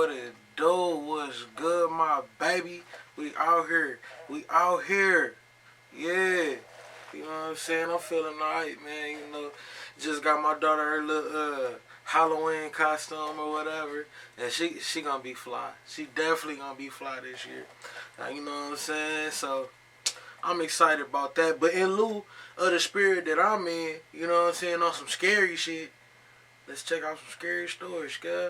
what it do? What's good, my baby? We out here. We out here. Yeah. You know what I'm saying? I'm feeling alright, man. You know, just got my daughter her little Halloween costume or whatever, and she gonna be fly. She definitely gonna be fly this year. You know what I'm saying? So I'm excited about that. But in lieu of the spirit that I'm in, you know what I'm saying, on some scary shit, let's check out some scary stories, guys.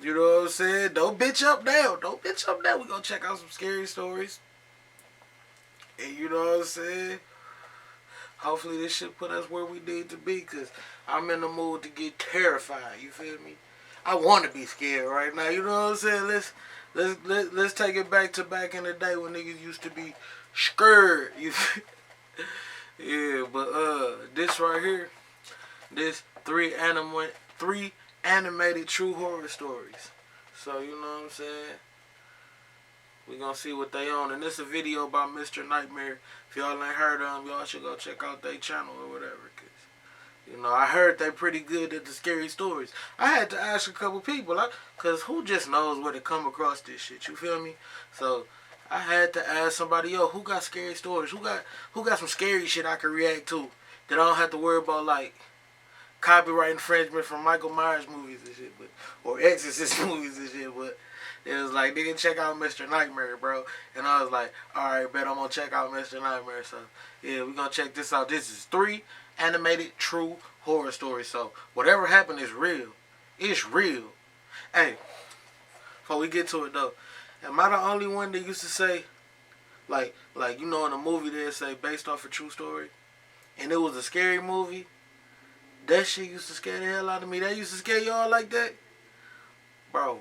You know what I'm saying? Don't bitch up now. Don't bitch up now. We gonna check out some scary stories. And you know what I'm saying? Hopefully this shit put us where we need to be, because I'm in the mood to get terrified. You feel me? I want to be scared right now. You know what I'm saying? Let's take it back to back in the day when niggas used to be scared. You feel? Yeah, but this right here, this three animated true horror stories. So you know what I'm saying? We gonna see what they on. And this is a video about Mr. Nightmare. If y'all ain't heard of them, y'all should go check out their channel or whatever. Cause, you know, I heard they pretty good at the scary stories. I had to ask a couple people, cause who just knows where to come across this shit, you feel me? So I had to ask somebody, yo, who got scary stories? Who got some scary shit I can react to that I don't have to worry about, like copyright infringement from Michael Myers movies and shit, or Exorcist movies and shit, but it was like, nigga, check out Mr. Nightmare, bro. And I was like, alright, bet I'm gonna check out Mr. Nightmare. So, yeah, we gonna check this out. This is 3 animated true horror stories. So, whatever happened is real. It's real. Hey, before we get to it, though, am I the only one that used to say, like you know, in a movie they say, based off a true story, and it was a scary movie? That shit used to scare the hell out of me. That used to scare y'all like that? Bro.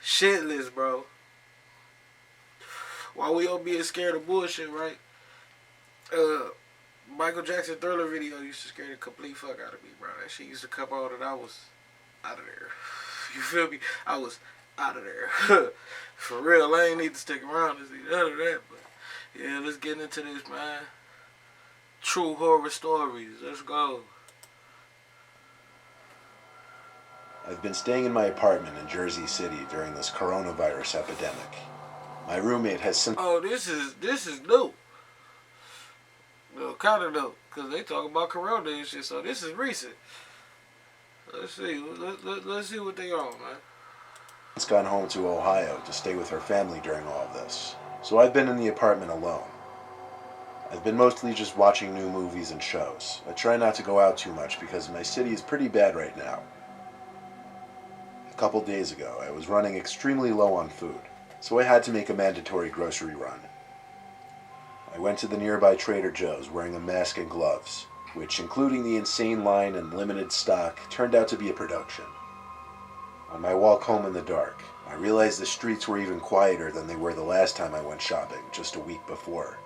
Shitless, bro. While we all being scared of bullshit, right? Michael Jackson Thriller video used to scare the complete fuck out of me, bro. That shit used to come out and I was out of there. You feel me? I was out of there. For real, I ain't need to stick around to see none of that, but yeah, let's get into this, man. True horror stories. Let's go. I've been staying in my apartment in Jersey City during this coronavirus epidemic. My roommate has some... Oh, this is new. Well, kind of new, because they talk about corona and shit, so this is recent. Let's see. Let's see what they on, man. She's gone home to Ohio to stay with her family during all of this, so I've been in the apartment alone. I've been mostly just watching new movies and shows. I try not to go out too much because my city is pretty bad right now. A couple days ago, I was running extremely low on food, so I had to make a mandatory grocery run. I went to the nearby Trader Joe's wearing a mask and gloves, which, including the insane line and limited stock, turned out to be a production. On my walk home in the dark, I realized the streets were even quieter than they were the last time I went shopping, just a week before.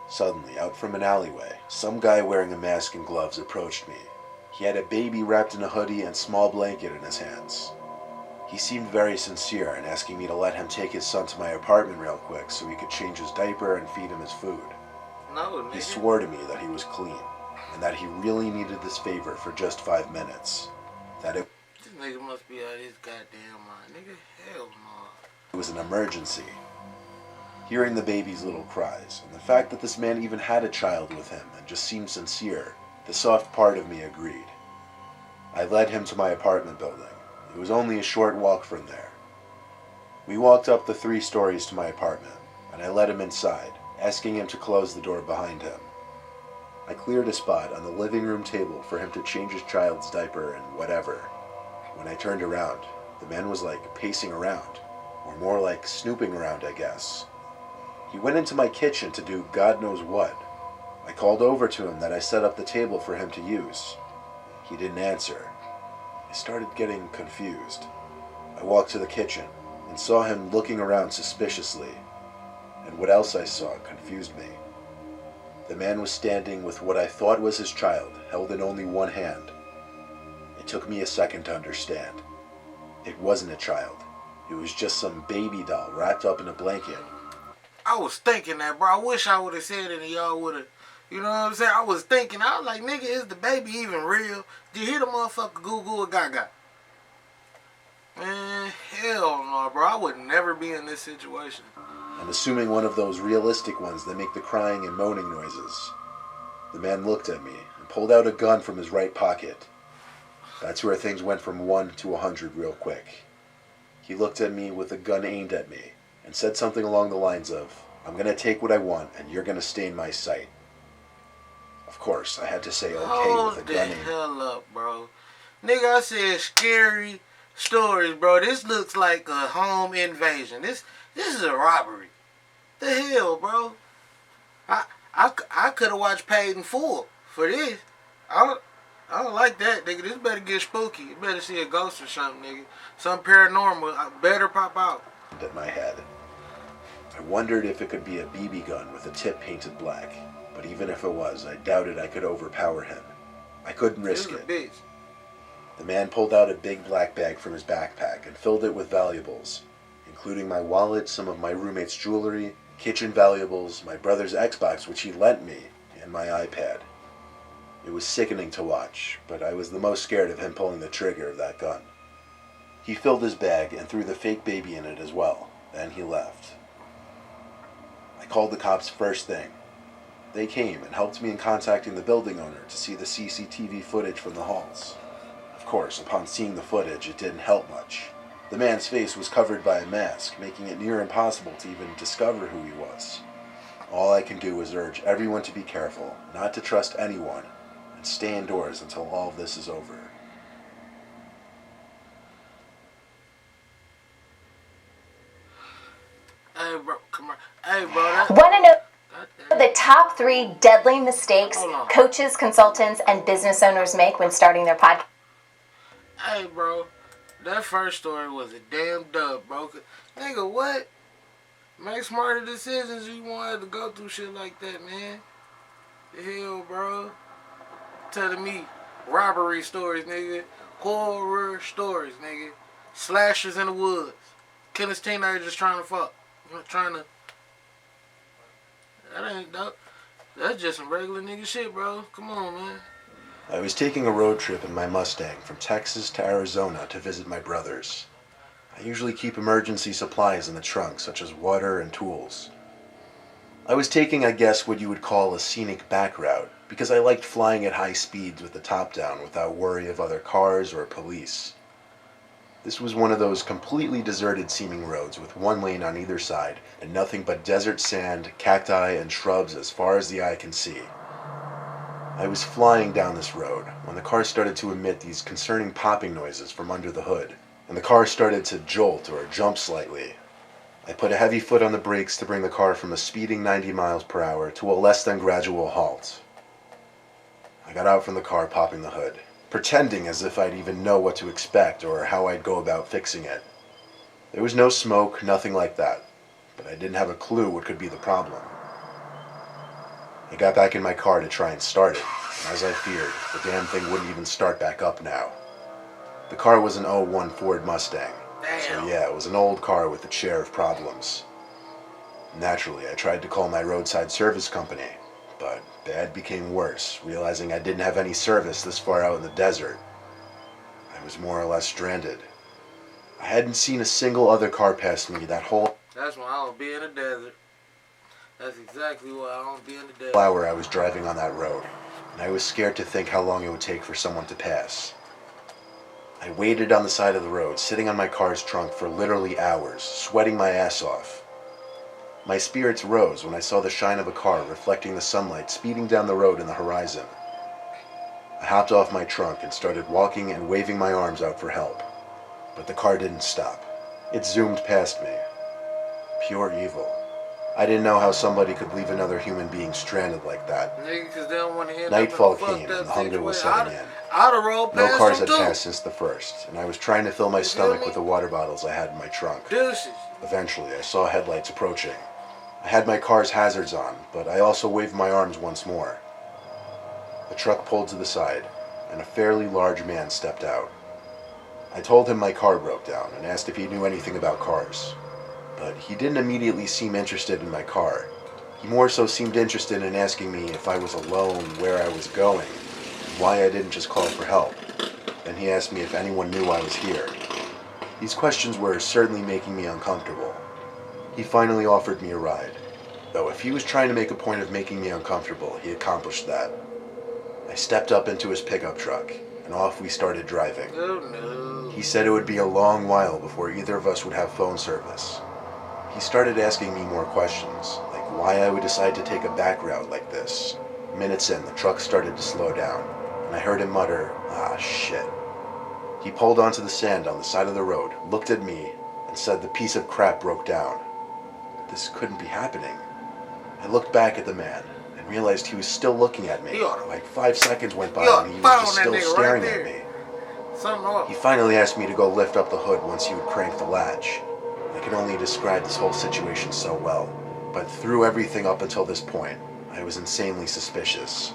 Suddenly, out from an alleyway, some guy wearing a mask and gloves approached me. He had a baby wrapped in a hoodie and small blanket in his hands. He seemed very sincere in asking me to let him take his son to my apartment real quick so he could change his diaper and feed him his food. No, nigga. He swore to me that he was clean, and that he really needed this favor for just 5 minutes. That it... This nigga must be out of his goddamn mind. Nigga, hell no. It was an emergency. Hearing the baby's little cries, and the fact that this man even had a child with him and just seemed sincere, the soft part of me agreed. I led him to my apartment building. It was only a short walk from there. We walked up the 3 stories to my apartment, and I led him inside, asking him to close the door behind him. I cleared a spot on the living room table for him to change his child's diaper and whatever. When I turned around, the man was like pacing around, or more like snooping around, I guess. He went into my kitchen to do God knows what. I called over to him that I set up the table for him to use. He didn't answer. I started getting confused. I walked to the kitchen and saw him looking around suspiciously. And what else I saw confused me. The man was standing with what I thought was his child, held in only one hand. It took me a second to understand. It wasn't a child. It was just some baby doll wrapped up in a blanket. I was thinking that, bro. I wish I would have said it and y'all would have You know what I'm saying? I was thinking, I was like, nigga, is the baby even real? Did you hear the motherfucker goo goo or gaga? Man, hell no, bro. I would never be in this situation. I'm assuming one of those realistic ones that make the crying and moaning noises. The man looked at me and pulled out a gun from his right pocket. That's where things went from 1 to 100 real quick. He looked at me with a gun aimed at me and said something along the lines of, "I'm gonna take what I want and you're gonna stay in my sight." Of course, I had to say okay with a gun aimed. Hold the hell up, bro. Nigga, I said scary stories, bro. This looks like a home invasion. This is a robbery. The hell, bro? I could have watched Paid in Full for this. I don't like that, nigga. This better get spooky. You better see a ghost or something, nigga. Something paranormal. I better pop out. At my head. I wondered if it could be a BB gun with a tip painted black. But even if it was, I doubted I could overpower him. I couldn't risk it. Bitch. The man pulled out a big black bag from his backpack and filled it with valuables, including my wallet, some of my roommate's jewelry, kitchen valuables, my brother's Xbox which he lent me, and my iPad. It was sickening to watch, but I was the most scared of him pulling the trigger of that gun. He filled his bag and threw the fake baby in it as well. Then he left. I called the cops first thing. They came and helped me in contacting the building owner to see the CCTV footage from the halls. Of course, upon seeing the footage, it didn't help much. The man's face was covered by a mask, making it near impossible to even discover who he was. All I can do is urge everyone to be careful, not to trust anyone, and stay indoors until all of this is over. Hey, bro, come on. Hey, bro. Want to know the top 3 deadly mistakes coaches, consultants, and business owners make when starting their podcast? Hey, bro. That first story was a damn dub, bro. Nigga, what? Make smarter decisions. You won't have to go through shit like that, man. The hell, bro? Telling me robbery stories, nigga. Horror stories, nigga. Slashers in the woods. Killing teenagers trying to fuck. Trying to... That ain't dope. That's just some regular nigga shit, bro. Come on, man. I was taking a road trip in my Mustang from Texas to Arizona to visit my brothers. I usually keep emergency supplies in the trunk, such as water and tools. I was taking, I guess, what you would call a scenic back route, because I liked flying at high speeds with the top down without worry of other cars or police. This was one of those completely deserted seeming roads with one lane on either side and nothing but desert sand, cacti, and shrubs as far as the eye can see. I was flying down this road when the car started to emit these concerning popping noises from under the hood, and the car started to jolt or jump slightly. I put a heavy foot on the brakes to bring the car from a speeding 90 miles per hour to a less than gradual halt. I got out from the car, popping the hood, pretending as if I'd even know what to expect or how I'd go about fixing it. There was no smoke, nothing like that, but I didn't have a clue what could be the problem. I got back in my car to try and start it, and as I feared, the damn thing wouldn't even start back up now. The car was an '01 Ford Mustang, so yeah, it was an old car with a share of problems. Naturally, I tried to call my roadside service company, but bad became worse, realizing I didn't have any service this far out in the desert. I was more or less stranded. I hadn't seen a single other car pass me that whole... That's why I don't be in the desert. That's exactly why I don't be in the desert. ...hour I was driving on that road, and I was scared to think how long it would take for someone to pass. I waited on the side of the road, sitting on my car's trunk for literally hours, sweating my ass off. My spirits rose when I saw the shine of a car reflecting the sunlight speeding down the road in the horizon. I hopped off my trunk and started walking and waving my arms out for help. But the car didn't stop. It zoomed past me. Pure evil. I didn't know how somebody could leave another human being stranded like that. Nigga, 'cause they don't want to end Nightfall up in came and the hunger was situation. setting in. I'd have rolled past No cars had them too. passed since the first, and I was trying to fill my stomach with the water bottles I had in my trunk. Deuces. Eventually, I saw headlights approaching. I had my car's hazards on, but I also waved my arms once more. The truck pulled to the side, and a fairly large man stepped out. I told him my car broke down and asked if he knew anything about cars. But he didn't immediately seem interested in my car. He more so seemed interested in asking me if I was alone, where I was going, and why I didn't just call for help. Then he asked me if anyone knew I was here. These questions were certainly making me uncomfortable. He finally offered me a ride, though if he was trying to make a point of making me uncomfortable, he accomplished that. I stepped up into his pickup truck, and off we started driving. Oh no. He said it would be a long while before either of us would have phone service. He started asking me more questions, like why I would decide to take a back route like this. Minutes in, the truck started to slow down, and I heard him mutter, "Ah, shit." He pulled onto the sand on the side of the road, looked at me, and said the piece of crap broke down. This couldn't be happening. I looked back at the man and realized he was still looking at me. Like 5 seconds went by and he was just still staring at me. He finally asked me to go lift up the hood once he would crank the latch. I can only describe this whole situation so well, but through everything up until this point, I was insanely suspicious.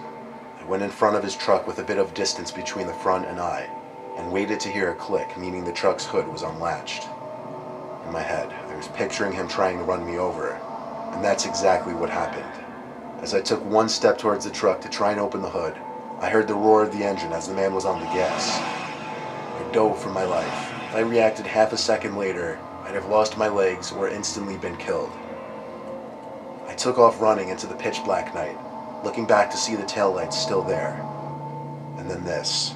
I went in front of his truck with a bit of distance between the front and I, and waited to hear a click, meaning the truck's hood was unlatched. In my head, I was picturing him trying to run me over, and that's exactly what happened. As I took one step towards the truck to try and open the hood, I heard the roar of the engine as the man was on the gas. I dove for my life. If I reacted half a second later, I'd have lost my legs or instantly been killed. I took off running into the pitch black night, looking back to see the taillights still there. And then this.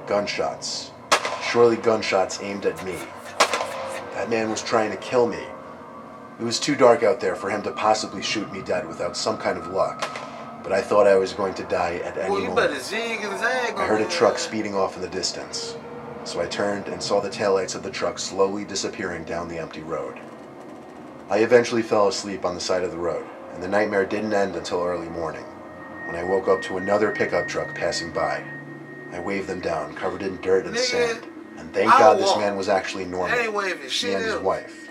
Gunshots. Surely gunshots aimed at me. That man was trying to kill me. It was too dark out there for him to possibly shoot me dead without some kind of luck, but I thought I was going to die at any moment. Better zig and zag. I heard a truck speeding off in the distance, so I turned and saw the taillights of the truck slowly disappearing down the empty road. I eventually fell asleep on the side of the road, and the nightmare didn't end until early morning, when I woke up to another pickup truck passing by. I waved them down, covered in dirt and sand, and thank God this man was actually Norman, he and his wife.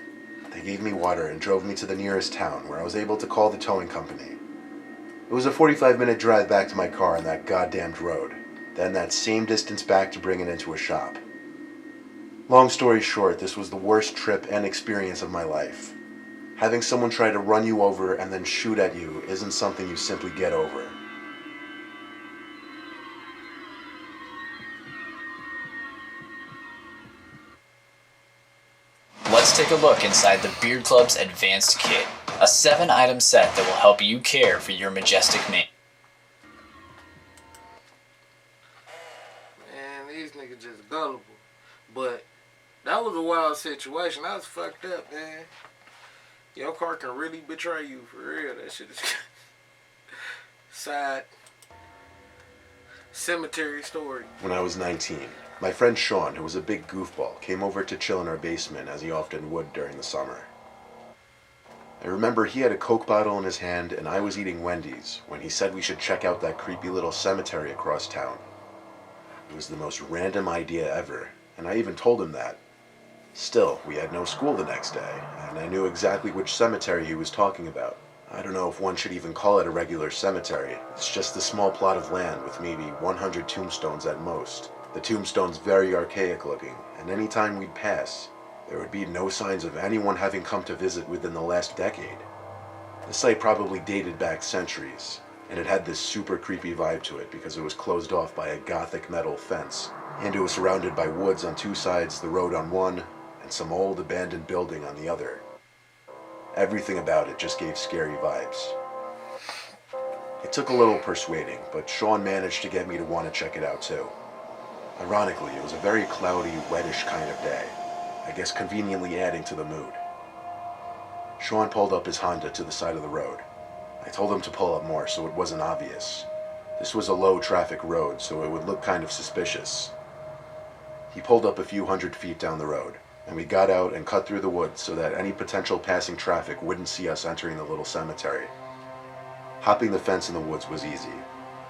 They gave me water and drove me to the nearest town, where I was able to call the towing company. It was a 45-minute drive back to my car on that goddamned road, then that same distance back to bring it into a shop. Long story short, this was the worst trip and experience of my life. Having someone try to run you over and then shoot at you isn't something you simply get over. Let's take a look inside the Beard Club's Advanced Kit, a 7-item set that will help you care for your majestic mane. Man, these niggas just gullible. But that was a wild situation. That was fucked up, man. Your car can really betray you, for real. That shit is sad. Cemetery story. When I was 19, my friend Sean, who was a big goofball, came over to chill in our basement as he often would during the summer. I remember he had a Coke bottle in his hand and I was eating Wendy's when he said we should check out that creepy little cemetery across town. It was the most random idea ever, and I even told him that. Still, we had no school the next day, and I knew exactly which cemetery he was talking about. I don't know if one should even call it a regular cemetery. It's just a small plot of land with maybe 100 tombstones at most. The tombstones very archaic looking, and any time we'd pass, there would be no signs of anyone having come to visit within the last decade. The site probably dated back centuries, and it had this super creepy vibe to it because it was closed off by a gothic metal fence, and it was surrounded by woods on two sides, the road on one, and some old abandoned building on the other. Everything about it just gave scary vibes. It took a little persuading, but Sean managed to get me to want to check it out too. Ironically, it was a very cloudy, wettish kind of day, I guess conveniently adding to the mood. Sean pulled up his Honda to the side of the road. I told him to pull up more so it wasn't obvious. This was a low traffic road, so it would look kind of suspicious. He pulled up a few hundred feet down the road, and we got out and cut through the woods so that any potential passing traffic wouldn't see us entering the little cemetery. Hopping the fence in the woods was easy.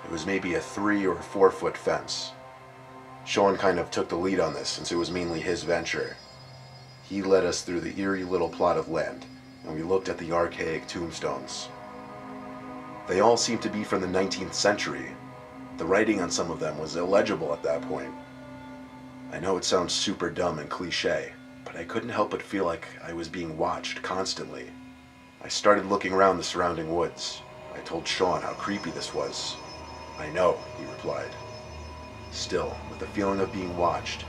It was maybe a 3 or 4 foot fence. Sean kind of took the lead on this since it was mainly his venture. He led us through the eerie little plot of land, and we looked at the archaic tombstones. They all seemed to be from the 19th century. The writing on some of them was illegible at that point. I know it sounds super dumb and cliche, but I couldn't help but feel like I was being watched constantly. I started looking around the surrounding woods. I told Sean how creepy this was. "I know," he replied. Still, with the feeling of being watched,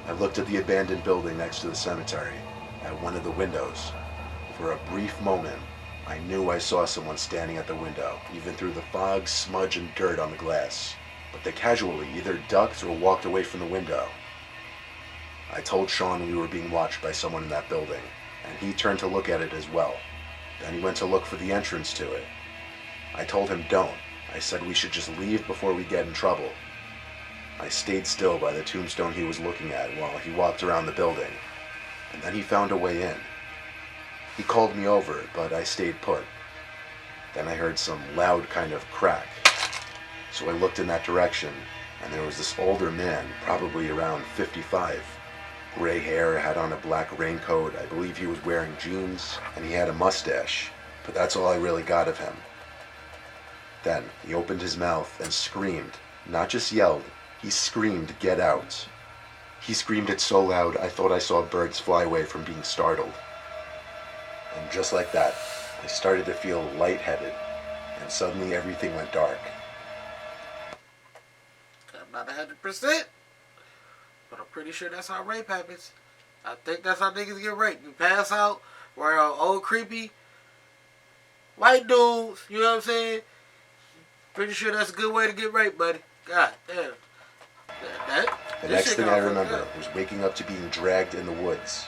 I looked at the abandoned building next to the cemetery, at one of the windows. For a brief moment, I knew I saw someone standing at the window, even through the fog, smudge, and dirt on the glass. But they casually either ducked or walked away from the window. I told Sean we were being watched by someone in that building, and he turned to look at it as well. Then he went to look for the entrance to it. I told him don't. I said we should just leave before we get in trouble. I stayed still by the tombstone he was looking at while he walked around the building, and then he found a way in. He called me over, but I stayed put. Then I heard some loud kind of crack, so I looked in that direction, and there was this older man, probably around 55. Gray hair, had on a black raincoat, I believe he was wearing jeans, and he had a mustache, but that's all I really got of him. Then he opened his mouth and screamed, not just yelled, he screamed, "Get out." He screamed it so loud I thought I saw birds fly away from being startled. And just like that, I started to feel lightheaded, and suddenly everything went dark. Not 100%, but I'm pretty sure that's how rape happens. I think that's how niggas get raped. You pass out, where old creepy white dudes, you know what I'm saying? Pretty sure that's a good way to get raped, buddy. God damn. The next thing I remember was waking up to being dragged in the woods.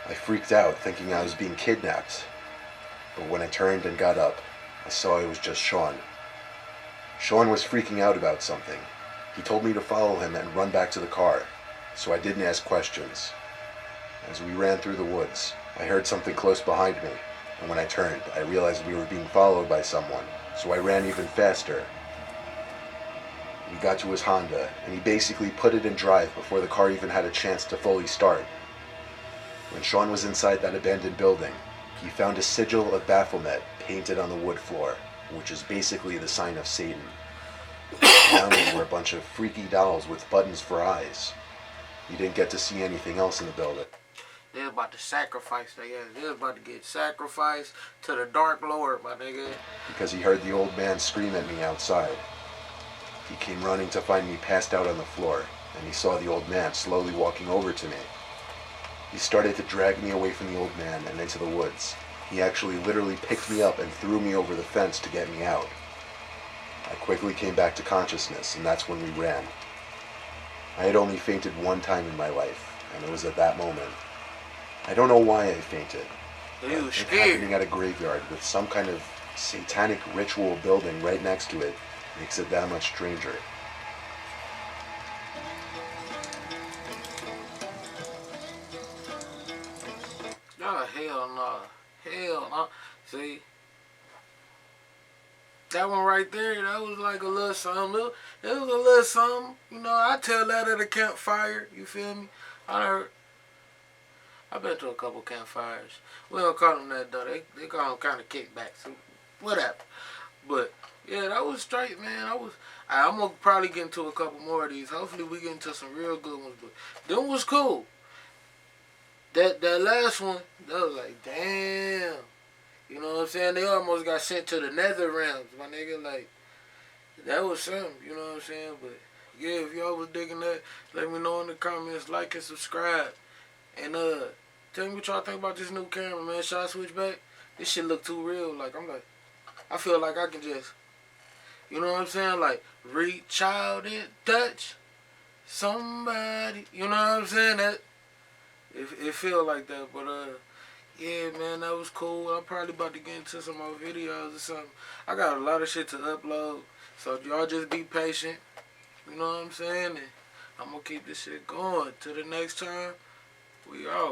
I freaked out, thinking I was being kidnapped. But when I turned and got up, I saw it was just Sean. Sean was freaking out about something. He told me to follow him and run back to the car, so I didn't ask questions. As we ran through the woods, I heard something close behind me, and when I turned, I realized we were being followed by someone, so I ran even faster. We got to his Honda, and he basically put it in drive before the car even had a chance to fully start. When Sean was inside that abandoned building, he found a sigil of Baphomet painted on the wood floor, which is basically the sign of Satan. Around him were a bunch of freaky dolls with buttons for eyes. He didn't get to see anything else in the building. They was about to sacrifice their ass. They was about to get sacrificed to the Dark Lord, my nigga. Because he heard the old man scream at me outside. He came running to find me passed out on the floor, and he saw the old man slowly walking over to me. He started to drag me away from the old man and into the woods. He actually literally picked me up and threw me over the fence to get me out. I quickly came back to consciousness, and that's when we ran. I had only fainted one time in my life, and it was at that moment. I don't know why I fainted. You was It scared. happening at a graveyard with some kind of satanic ritual building right next to it makes it that much stranger. Oh, hell no. Hell no. See, that one right there, that was like a little something. It was a little something. You know, I tell that at a campfire. You feel me? I've been to a couple campfires. We don't call them that, though. They call them kind of kickbacks. So whatever. But, yeah, that was straight, man. I'm going to probably get into a couple more of these. Hopefully we get into some real good ones. But them was cool. That last one, that was like, damn. You know what I'm saying? They almost got sent to the nether realms, my nigga. Like, that was something, you know what I'm saying? But, yeah, if y'all was digging that, let me know in the comments. Like and subscribe. And, tell me what y'all think about this new camera, man. Should I switch back? This shit look too real. Like, I feel like I can just, you know what I'm saying? Like, reach out and touch somebody. You know what I'm saying? That, it feel like that. But, yeah, man, that was cool. I'm probably about to get into some more videos or something. I got a lot of shit to upload. So, y'all just be patient. You know what I'm saying? And I'm going to keep this shit going. Till the next time, we out.